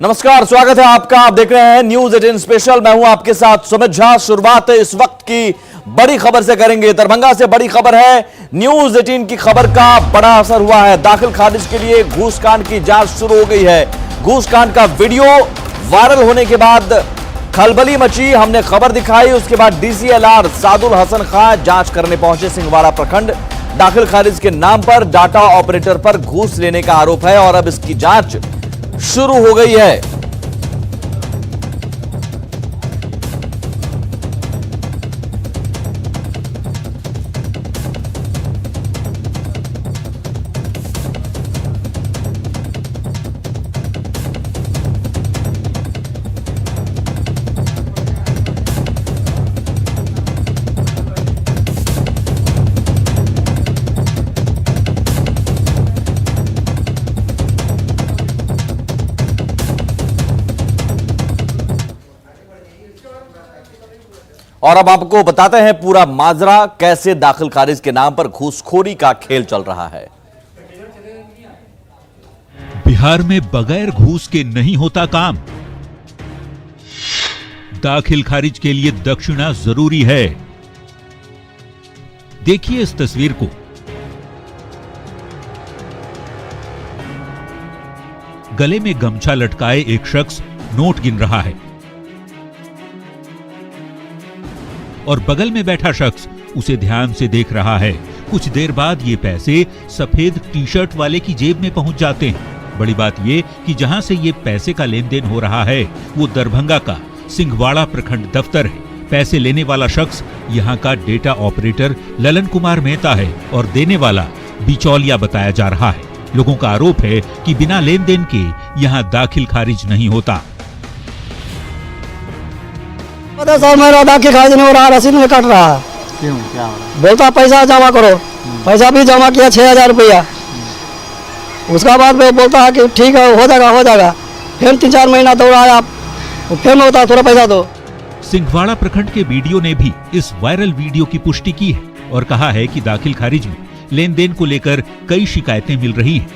नमस्कार, स्वागत है आपका। आप देख रहे हैं न्यूज 18 स्पेशल। मैं हूं आपके साथ सुमित झा। शुरुआत इस वक्त की बड़ी खबर से करेंगे। दरभंगा से बड़ी खबर है। न्यूज 18 की खबर का बड़ा असर हुआ है। दाखिल खारिज के लिए घूसकांड की जांच शुरू हो गई है। घूसकांड का वीडियो वायरल होने के बाद खलबली मची। हमने खबर दिखाई, उसके बाद DCLR सादुल हसन खान जांच करने पहुंचे सिंहवाड़ा प्रखंड। दाखिल खारिज के नाम पर डाटा ऑपरेटर पर घूस लेने का आरोप है और अब इसकी जांच शुरू हो गई है। और अब आपको बताते हैं पूरा माजरा, कैसे दाखिल खारिज के नाम पर घूसखोरी का खेल चल रहा है। बिहार में बगैर घूस के नहीं होता काम। दाखिल खारिज के लिए दक्षिणा जरूरी है। देखिए इस तस्वीर को। गले में गमछा लटकाए एक शख्स नोट गिन रहा है और बगल में बैठा शख्स उसे ध्यान से देख रहा है। कुछ देर बाद ये पैसे सफेद टी-शर्ट वाले की जेब में पहुंच जाते हैं। बड़ी बात ये कि जहां से ये पैसे का लेन देन हो रहा है वो दरभंगा का सिंहवाड़ा प्रखंड दफ्तर है। पैसे लेने वाला शख्स यहां का डेटा ऑपरेटर ललन कुमार मेहता है और देने वाला बिचौलिया बताया जा रहा है। लोगों का आरोप है कि बिना लेन देन के यहां दाखिल खारिज नहीं होता। सर मेरा दाखिल खारिज नहीं हो रहा, रसीद में कट रहा है। क्यों, क्या हो रहा है? बोलता पैसा जमा करो। पैसा भी जमा किया 6,000 रुपया। उसका बाद में बोलता है कि ठीक है हो जाएगा। फिर 3-4 महीना दौड़ाया, फिर में होता थोड़ा पैसा दो। सिंहवाड़ा प्रखंड के वीडियो ने भी इस वायरल वीडियो की पुष्टि की है और कहा है कि दाखिल खारिज में लेन देन को लेकर कई शिकायतें मिल रही हैं।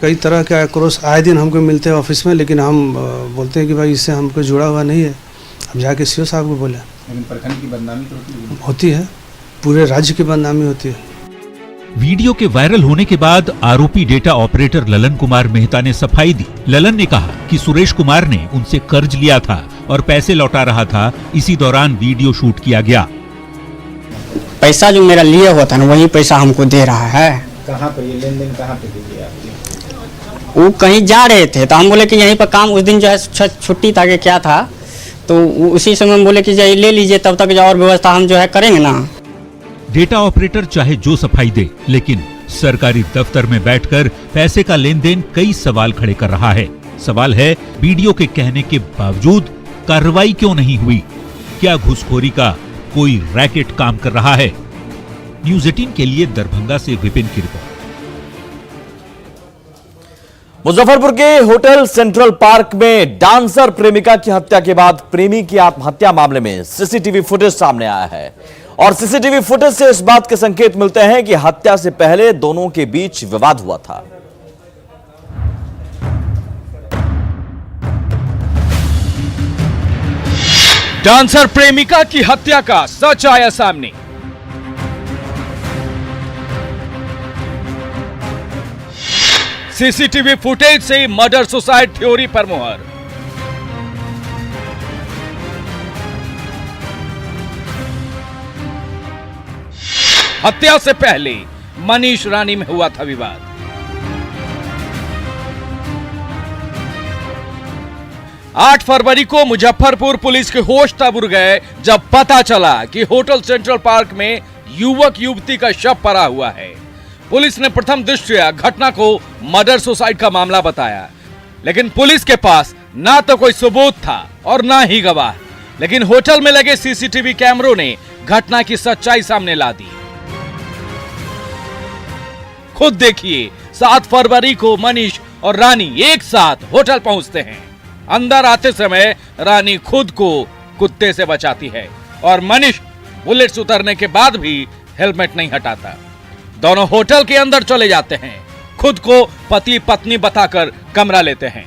कई तरह के आक्रोश आए दिन हमको मिलते हैं ऑफिस में, लेकिन हम बोलते हैं कि भाई इससे हमको जुड़ा हुआ नहीं है। हम जाके CO साहब को बोले, लेकिन प्रखंड की बदनामी तो होती है, पूरे राज्य की बदनामी होती है। वीडियो के वायरल होने के बाद आरोपी डेटा ऑपरेटर ललन कुमार मेहता ने सफाई दी। ललन ने कहा कि सुरेश कुमार ने उनसे कर्ज लिया था और पैसे लौटा रहा था। इसी दौरान वीडियो शूट किया गया। पैसा जो मेरा लिया हुआ था ना, वही पैसा हमको दे रहा है। कहाँ पर ये लेन देन कहाँ पे कीजिए आपने? वो कहीं जा रहे थे तो हम बोले कि यहीं पर काम, उस दिन जो है छुट्टी था कि क्या था, तो उसी समय हम बोले कि जाइए ले लीजिए, तब तक जो और व्यवस्था हम जो है करेंगे ना। डेटा ऑपरेटर चाहे जो सफाई दे, लेकिन सरकारी दफ्तर में बैठकर पैसे का लेन देन कई सवाल खड़े कर रहा है। सवाल है, वीडियो के कहने के बावजूद कार्रवाई क्यों नहीं हुई? क्या घूसखोरी का कोई रैकेट काम कर रहा है? न्यूज 18 के लिए दरभंगा से विपिन की रिपोर्ट। मुजफ्फरपुर के होटल सेंट्रल पार्क में डांसर प्रेमिका की हत्या के बाद प्रेमी की आत्महत्या मामले में CCTV फुटेज सामने आया है और CCTV फुटेज से इस बात के संकेत मिलते हैं कि हत्या से पहले दोनों के बीच विवाद हुआ था। डांसर प्रेमिका की हत्या का सच आया सामने। CCTV फुटेज से मर्डर सुसाइड थ्योरी पर मुहर। हत्या से पहले मनीष रानी में हुआ था विवाद। आठ फरवरी को मुजफ्फरपुर पुलिस के होश तब उड़ गए जब पता चला कि होटल सेंट्रल पार्क में युवक युवती का शव पड़ा हुआ है। पुलिस ने प्रथम दृष्टया घटना को मर्डर सुसाइड का मामला बताया, लेकिन पुलिस के पास ना तो कोई सबूत था और ना ही गवाह। लेकिन होटल में लगे CCTV कैमरों ने घटना की सच्चाई सामने ला दी। खुद देखिए, 7 फरवरी को मनीष और रानी एक साथ होटल पहुंचते हैं। अंदर आते समय रानी खुद को कुत्ते से बचाती है और मनीष बुलेट्स उतरने के बाद भी हेलमेट नहीं हटाता। दोनों होटल के अंदर चले जाते हैं, खुद को पति पत्नी बताकर कमरा लेते हैं।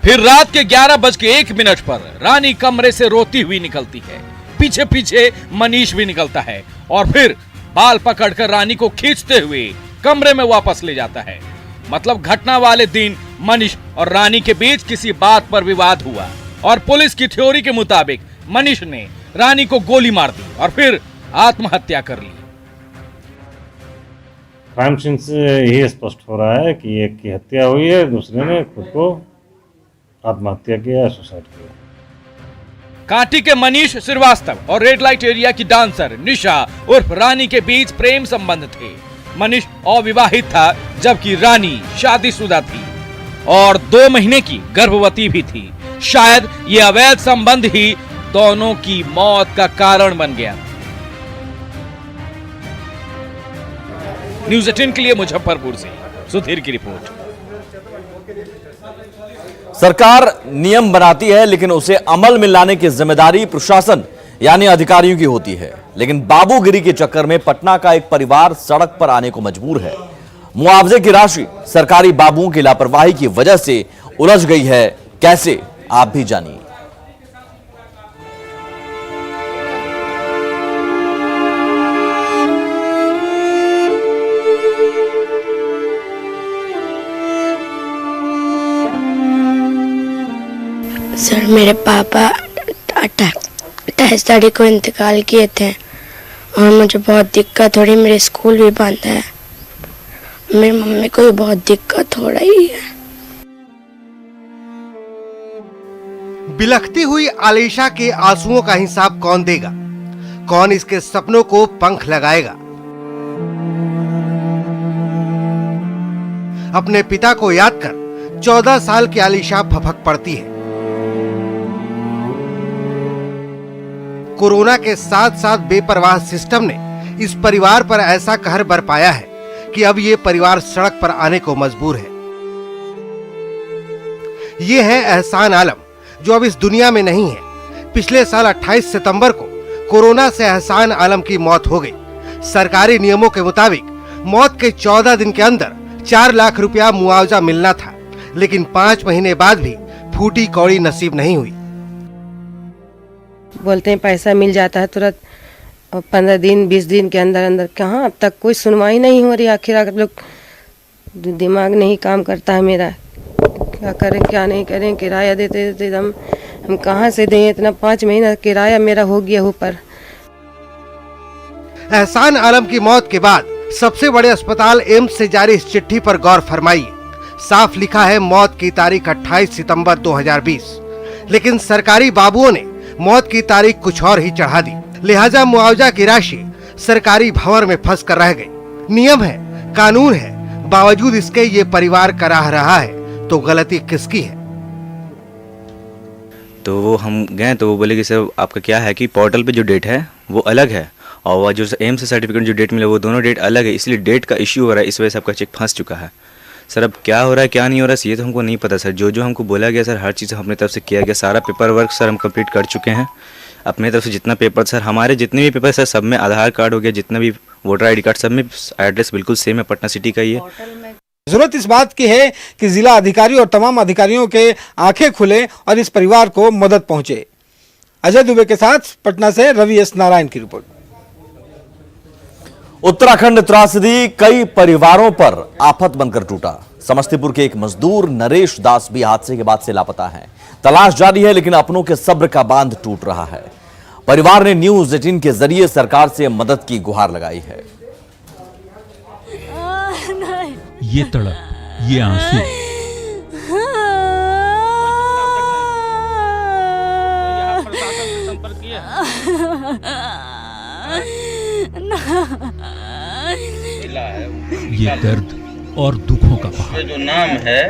फिर रात के 11:01 पर रानी कमरे से रोती हुई निकलती है। पीछे पीछे मनीष भी निकलता है और फिर बाल पकड़कर रानी को खींचते हुए कमरे में वापस ले जाता है। मतलब घटना वाले दिन मनीष और रानी के बीच किसी बात पर विवाद हुआ और पुलिस की थ्योरी के मुताबिक मनीष ने रानी को गोली मार दी और फिर आत्महत्या कर ली। क्राइम सीन से यही स्पष्ट हो रहा है कि एक की हत्या हुई है, दूसरे ने खुद को आत्महत्या किया, सुसाइड किया। कांटी के मनीष श्रीवास्तव और रेड लाइट एरिया की डांसर निशा उर्फ रानी के बीच प्रेम संबंध थे। मनीष अविवाहित था जबकि रानी शादीशुदा थी और 2 महीने की गर्भवती भी थी। शायद ये अवैध संबंध ही दोनों की मौत का कारण बन गया। न्यूज़ 18 के लिए मुजफ्फरपुर से सुधीर की रिपोर्ट। सरकार नियम बनाती है लेकिन उसे अमल में लाने की जिम्मेदारी प्रशासन यानी अधिकारियों की होती है। लेकिन बाबूगिरी के चक्कर में पटना का एक परिवार सड़क पर आने को मजबूर है। मुआवजे की राशि सरकारी बाबुओं की लापरवाही की वजह से उलझ गई है। कैसे, आप भी जानिए। सर, मेरे पापा 28 तारीख को इंतकाल किए थे और मुझे बहुत दिक्कत हो रही। मेरे स्कूल भी बंद है, मेरी मम्मी को भी बहुत दिक्कत हो रही है। बिलखती हुई आलिशा के आंसुओं का हिसाब कौन देगा? कौन इसके सपनों को पंख लगाएगा? अपने पिता को याद कर 14 साल की आलिशा फफक पड़ती है। कोरोना के साथ साथ बेपरवाह सिस्टम ने इस परिवार पर ऐसा कहर बरपाया है कि अब ये परिवार सड़क पर आने को मजबूर है। ये है एहसान आलम, जो अब इस दुनिया में नहीं है। पिछले साल 28 सितंबर को कोरोना से एहसान आलम की मौत हो गई। सरकारी नियमों के मुताबिक मौत के 14 दिन के अंदर 4 लाख रुपया मुआवजा मिलना था, लेकिन 5 महीने बाद भी फूटी कौड़ी नसीब नहीं हुई। बोलते हैं पैसा मिल जाता है तुरंत, और 15 दिन 20 दिन के अंदर अंदर कहाँ अब तक कोई सुनवाई नहीं हो रही। आखिर आप लोग, दिमाग नहीं काम करता है मेरा, क्या करें क्या नहीं करें। किराया देते देते हम कहाँ से दें इतना? 5 महीना किराया मेरा हो गया ऊपर। एहसान आलम की मौत के बाद सबसे बड़े अस्पताल एम्स से जारी इस चिट्ठी पर गौर फरमाइए। साफ लिखा है मौत की तारीख 28 सितंबर 2020, लेकिन सरकारी बाबुओं ने मौत की तारीख कुछ और ही चढ़ा दी। लिहाजा मुआवजा की राशि सरकारी भंवर में फंस कर रह गई। नियम है, कानून है, बावजूद इसके ये परिवार कराह रहा है, तो गलती किसकी है? तो वो हम गए तो वो बोले कि सर आपका क्या है कि पोर्टल पे जो डेट है वो अलग है और वो जो एम्स से सर्टिफिकेट जो डेट मिला वो दोनों डेट अलग है, इसलिए डेट का इश्यू हो रहा है, इस वजह से आपका चेक फंस चुका है। सर अब क्या हो रहा है क्या नहीं हो रहा है ये तो हमको नहीं पता सर। जो हमको बोला गया सर हर चीज़ अपनी तरफ से किया गया, सारा पेपर वर्क सर हम कंप्लीट कर चुके हैं अपनी तरफ से। जितना पेपर सर हमारे जितने भी पेपर सर सब में आधार कार्ड हो गया, जितना भी वोटर ID कार्ड सब में एड्रेस बिल्कुल सेम है, पटना सिटी का ही है। जरूरत इस बात की है कि जिला अधिकारी और तमाम अधिकारियों के आंखें खुले और इस परिवार को मदद पहुंचे। अजय दुबे के साथ पटना से रवि एस नारायण की रिपोर्ट। उत्तराखंड त्रासदी कई परिवारों पर आफत बनकर टूटा। समस्तीपुर के एक मजदूर नरेश दास भी हादसे के बाद से लापता हैं। तलाश जारी है लेकिन अपनों के सब्र का बांध टूट रहा है। परिवार ने न्यूज़ 18 के जरिए सरकार से मदद की गुहार लगाई है। ये तड़प, ये आंसू, ये दर्द और दुखों का पहाड़। जो नाम है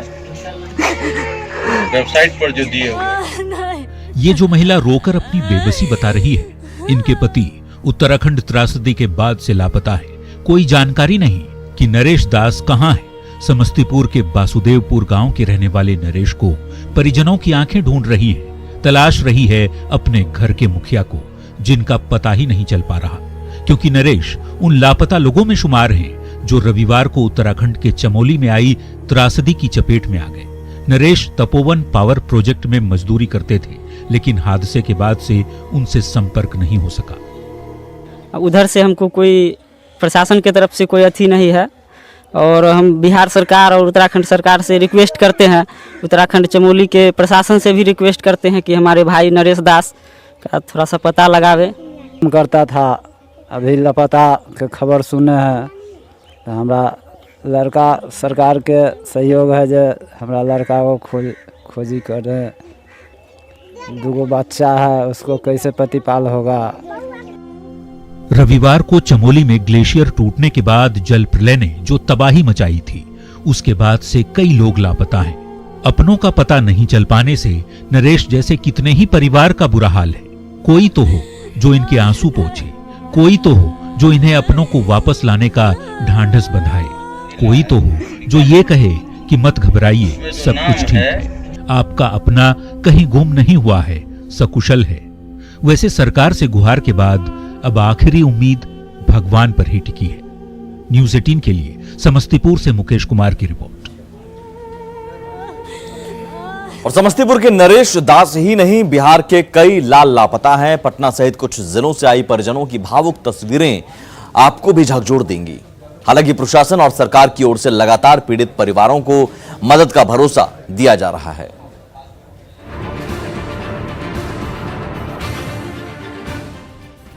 वेबसाइट पर जो दिए हुए, ये जो महिला रोकर अपनी बेबसी बता रही है, इनके पति उत्तराखंड त्रासदी के बाद से लापता है। कोई जानकारी नहीं कि नरेश दास कहां है। समस्तीपुर के वासुदेवपुर गांव के रहने वाले नरेश को परिजनों की आंखें ढूंढ रही हैं, तलाश रही है अपने घर के मुखिया को, जिनका पता ही नहीं चल पा रहा, क्योंकि नरेश उन लापता लोगों में शुमार हैं जो रविवार को उत्तराखंड के चमोली में आई त्रासदी की चपेट में आ गए। नरेश तपोवन पावर प्रोजेक्ट में मजदूरी करते थे, लेकिन हादसे के बाद से उनसे संपर्क नहीं हो सका। उधर से हमको कोई प्रशासन की तरफ से कोई अथी नहीं है, और हम बिहार सरकार और उत्तराखंड सरकार से रिक्वेस्ट करते हैं, उत्तराखंड चमोली के प्रशासन से भी रिक्वेस्ट करते हैं कि हमारे भाई नरेश दास का थोड़ा सा पता लगावे। करता था, अभी लापता के खबर सुने हैं, तो हमारा लड़का सरकार के सहयोग है जो हमारा लड़का को खोजी करे। 2 बच्चा है, उसको कैसे प्रतिपाल होगा। रविवार को चमोली में ग्लेशियर टूटने के बाद जल प्रलय ने जो तबाही मचाई थी, उसके बाद से कई लोग लापता हैं। अपनों का पता नहीं चल पाने से नरेश जैसे कितने ही परिवार का बुरा हाल है। कोई तो हो जो इनके आंसू पोंछे, कोई तो हो जो इन्हें अपनों को वापस लाने का ढांढस बंधाए, कोई तो हो जो ये कहे कि मत घबराइए, सब कुछ ठीक है, आपका अपना कहीं गुम नहीं हुआ है, सकुशल है। वैसे सरकार से गुहार के बाद अब आखिरी उम्मीद भगवान पर ही टिकी है। न्यूज़ 18 के लिए समस्तीपुर से मुकेश कुमार की रिपोर्ट। और समस्तीपुर के नरेश दास ही नहीं, बिहार के कई लाल लापता हैं। पटना सहित कुछ जिलों से आई परिजनों की भावुक तस्वीरें आपको भी झकझोर देंगी। हालांकि प्रशासन और सरकार की ओर से लगातार पीड़ित परिवारों को मदद का भरोसा दिया जा रहा है।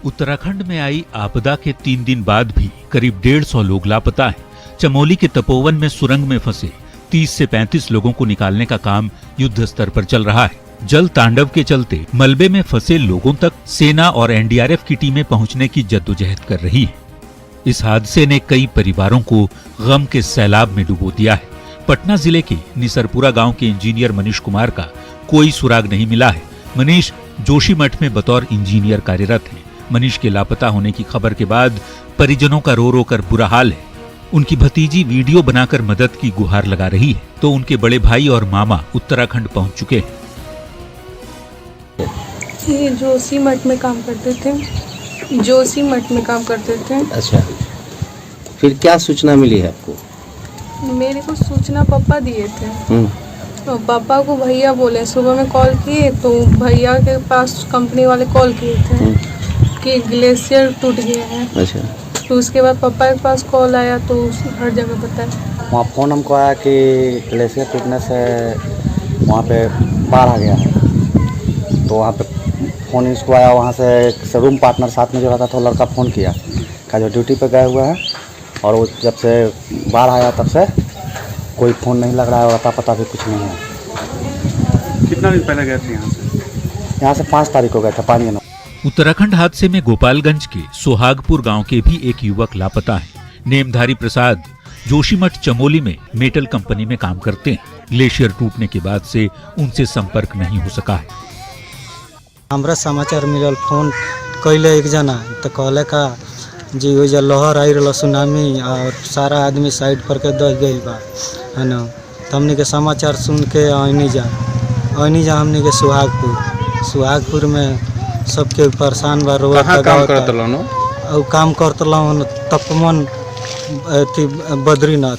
उत्तराखंड में आई आपदा के 3 दिन बाद भी करीब 150 लोग लापता हैं। चमोली के तपोवन में सुरंग में फंसे 30 से 35 लोगों को निकालने का काम युद्ध स्तर पर चल रहा है। जल तांडव के चलते मलबे में फंसे लोगों तक सेना और एनडीआरएफ की टीमें पहुंचने की जद्दोजहद कर रही है। इस हादसे ने कई परिवारों को गम के सैलाब में डुबो दिया है। पटना जिले के निसरपुरा गांव के इंजीनियर मनीष कुमार का कोई सुराग नहीं मिला है। मनीष जोशीमठ में बतौर इंजीनियर कार्यरत हैं। मनीष के लापता होने की खबर के बाद परिजनों का रो रो कर बुरा हाल है। उनकी भतीजी वीडियो बनाकर मदद की गुहार लगा रही है, तो उनके बड़े भाई और मामा उत्तराखंड पहुंच चुके हैं। ये जोशीमठ में काम करते थे, जोशीमठ में काम करते थे। अच्छा, फिर क्या सूचना मिली है आपको? मेरे को सूचना पापा दिए थे। तो पापा को भैया बोले, सुबह में कॉल किए तो भैया के पास कंपनी वाले कॉल किए थे कि ग्लेशियर टूट गया है। अच्छा, तो उसके बाद पापा के पास कॉल आया तो हर जगह पता है। वहाँ फ़ोन हमको आया कि ग्लेशियर टूटने से वहाँ पे बाढ़ आ गया है। तो वहाँ पे फ़ोन इसको आया, वहाँ से एक रूम पार्टनर साथ में जो रहता था वो लड़का फ़ोन किया का जो ड्यूटी पे गए हुए हैं, और वो जब से बाढ़ आया तब से कोई फ़ोन नहीं लग रहा है और अता पता भी कुछ नहीं है। कितना दिन पहले गए थे यहाँ से? यहाँ से 5 तारीख को गए थे, 5 दिन। उत्तराखंड हादसे में गोपालगंज के सोहागपुर गांव के भी एक युवक लापता है। नेमधारी प्रसाद जोशीमठ चमोली में मेटल कंपनी में काम करते हैं। ग्लेशियर टूटने के बाद से उनसे संपर्क नहीं हो सका है। हमरा समाचार मिलल, फोन कैले एक जना तो कहले का जी वो लहर आई रहा सुनामी और सारा आदमी साइड पर के दह गई बा है ना। तो हमने के समाचार सुन के आनी जा हमने के सुहागपुर में सबके परेशान बा। रोड काम करतल तपमन बद्रीनाथ।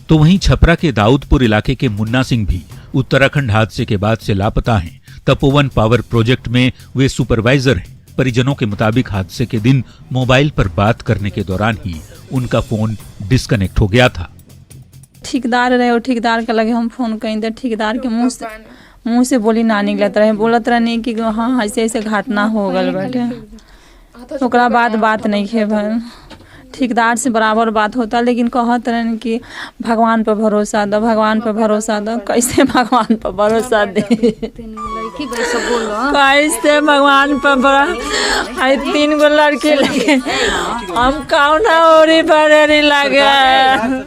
तो वहीं छपरा के दाऊदपुर इलाके के मुन्ना सिंह भी उत्तराखंड हादसे के बाद से लापता हैं। तपोवन पावर प्रोजेक्ट में वे सुपरवाइजर हैं। परिजनों के मुताबिक हादसे के दिन मोबाइल पर बात करने के दौरान ही उनका फोन डिस्कनेक्ट हो गया था। ठेकेदार रहे और ठेकेदार के लगे हम फोन कहीं थे, ठेकेदार के मुंह से बोली ना निकलत रहे, बोलत रहे कि हाँ ऐसे ऐसे घटना हो गल बैठे। ओकरा बाद बात नहीं है भाई, ठेकेदार से बराबर बात होता, लेकिन कहत रहे कि भगवान पर भरोसा दो, भगवान पर भरोसा दो। कैसे भगवान पर भरोसा दे, कैसे भगवान पर 3 गो लड़के लगे, हम कौना ओरी बरेरी लगे।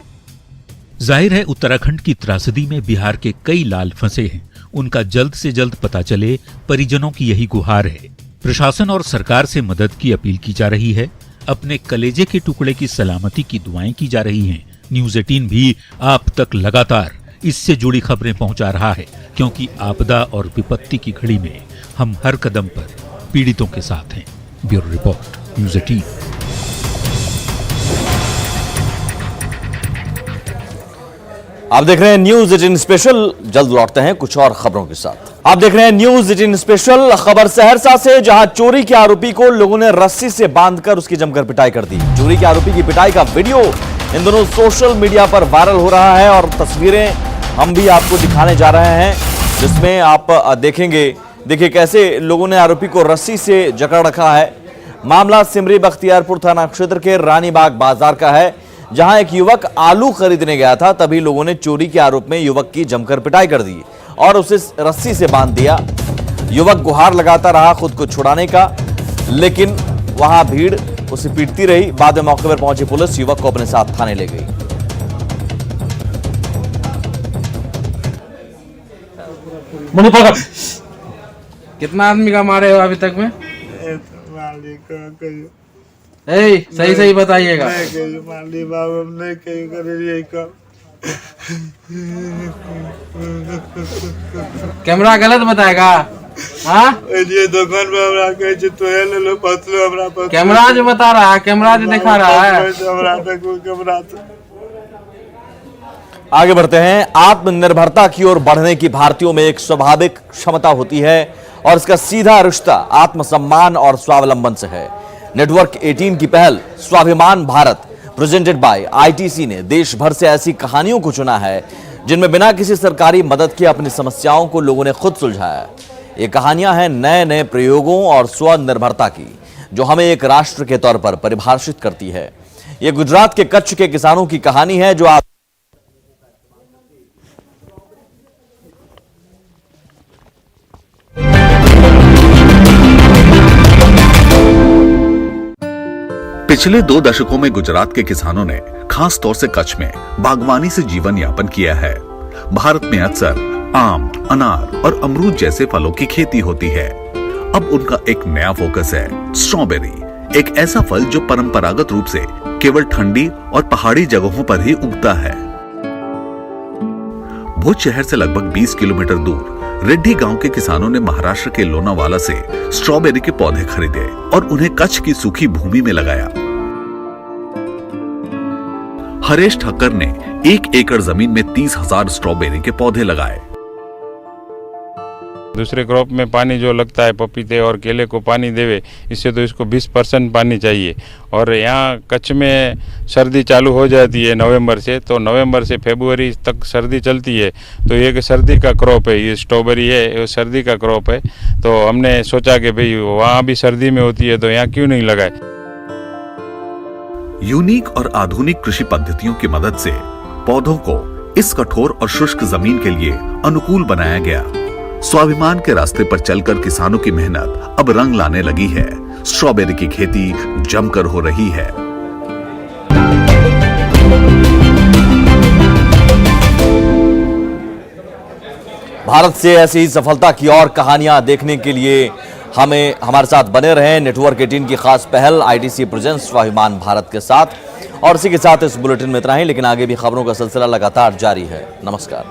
जाहिर है उत्तराखंड की त्रासदी में बिहार के कई लाल फंसे हैं। उनका जल्द से जल्द पता चले, परिजनों की यही गुहार है। प्रशासन और सरकार से मदद की अपील की जा रही है। अपने कलेजे के टुकड़े की सलामती की दुआएं की जा रही हैं। न्यूज़ 18 भी आप तक लगातार इससे जुड़ी खबरें पहुंचा रहा है, क्योंकि आपदा और विपत्ति की घड़ी में हम हर कदम पर पीड़ितों के साथ हैं। Bureau report, news 18। आप देख रहे हैं न्यूज 18 स्पेशल। जल्द लौटते हैं कुछ और खबरों के साथ। आप देख रहे हैं न्यूज 18 स्पेशल। खबर सहरसा से, जहां चोरी के आरोपी को लोगों ने रस्सी से बांधकर उसकी जमकर पिटाई कर दी। चोरी के आरोपी की पिटाई का वीडियो इन दोनों सोशल मीडिया पर वायरल हो रहा है और तस्वीरें हम भी आपको दिखाने जा रहे हैं, जिसमें आप देखेंगे। देखिए कैसे लोगों ने आरोपी को रस्सी से जकड़ रखा है। मामला सिमरी बख्तियारपुर थाना क्षेत्र के रानीबाग बाजार का है, जहां एक युवक आलू खरीदने गया था। तभी लोगों ने चोरी के आरोप में युवक की जमकर पिटाई कर दी और उसे रस्सी से बांध दिया। युवक गुहार लगाता रहा खुद को छुड़ाने का, लेकिन वहां भीड़ उसे पीटती रही। बाद में मौके पर पहुंची पुलिस युवक को अपने साथ थाने ले गई। कितना आदमी का मारे हो अभी तक में? सही सही बताइएगा। कैमरा गलत बताएगा। हाँ दुकान में हमरा कहे छै तो ले लो पतलो हमरा पर कैमरा जो बता रहा है, कैमरा जो दिखा रहा है। आगे बढ़ते हैं। आत्मनिर्भरता की ओर बढ़ने की भारतीयों में एक स्वाभाविक क्षमता होती है और इसका सीधा रिश्ता आत्मसम्मान और स्वावलंबन से है। नेटवर्क 18 की पहल स्वाभिमान भारत प्रेजेंटेड बाय आईटीसी ने देश भर से ऐसी कहानियों को चुना है जिनमें बिना किसी सरकारी मदद के अपनी समस्याओं को लोगों ने खुद सुलझाया। ये कहानियां हैं नए नए प्रयोगों और स्वनिर्भरता की, जो हमें एक राष्ट्र के तौर पर परिभाषित करती है। ये गुजरात के कच्छ के किसानों की कहानी है, जो आप पिछले 2 दशकों में गुजरात के किसानों ने खास तौर से कच्छ में बागवानी से जीवन यापन किया है। भारत में अक्सर आम, अनार और अमरूद जैसे फलों की खेती होती है। अब उनका एक नया फोकस है स्ट्रॉबेरी, एक ऐसा फल जो परंपरागत रूप से केवल ठंडी और पहाड़ी जगहों पर ही उगता है। भुज शहर से लगभग 20 किलोमीटर दूर रेड्डी गांव के किसानों ने महाराष्ट्र के लोनावाला से स्ट्रॉबेरी के पौधे खरीदे और उन्हें कच्छ की सूखी भूमि में लगाया। हरेश ठक्कर ने 1 एकड़ जमीन में 30,000 स्ट्रॉबेरी के पौधे लगाए। दूसरे क्रॉप में पानी जो लगता है पपीते और केले को पानी देवे, इससे तो इसको 20% पानी चाहिए। और यहाँ कच्छ में सर्दी चालू हो जाती है नवंबर से, तो नवंबर से फरवरी तक सर्दी चलती है। तो ये सर्दी का क्रॉप है, ये स्ट्रॉबेरी है, ये सर्दी का क्रॉप है। तो हमने सोचा कि भाई वहाँ भी सर्दी में होती है तो यहाँ क्यों नहीं लगाए। यूनिक और आधुनिक कृषि पद्धतियों की मदद से पौधों को इस कठोर और शुष्क जमीन के लिए अनुकूल बनाया गया। स्वाभिमान के रास्ते पर चलकर किसानों की मेहनत अब रंग लाने लगी है। स्ट्रॉबेरी की खेती जमकर हो रही है। भारत से ऐसी ही सफलता की और कहानियां देखने के लिए हमारे साथ बने रहें। नेटवर्क 18 की खास पहल आईटीसी प्रेजेंट्स स्वाभिमान भारत के साथ। और इसी के साथ इस बुलेटिन में इतना ही, लेकिन आगे भी खबरों का सिलसिला लगातार जारी है। नमस्कार।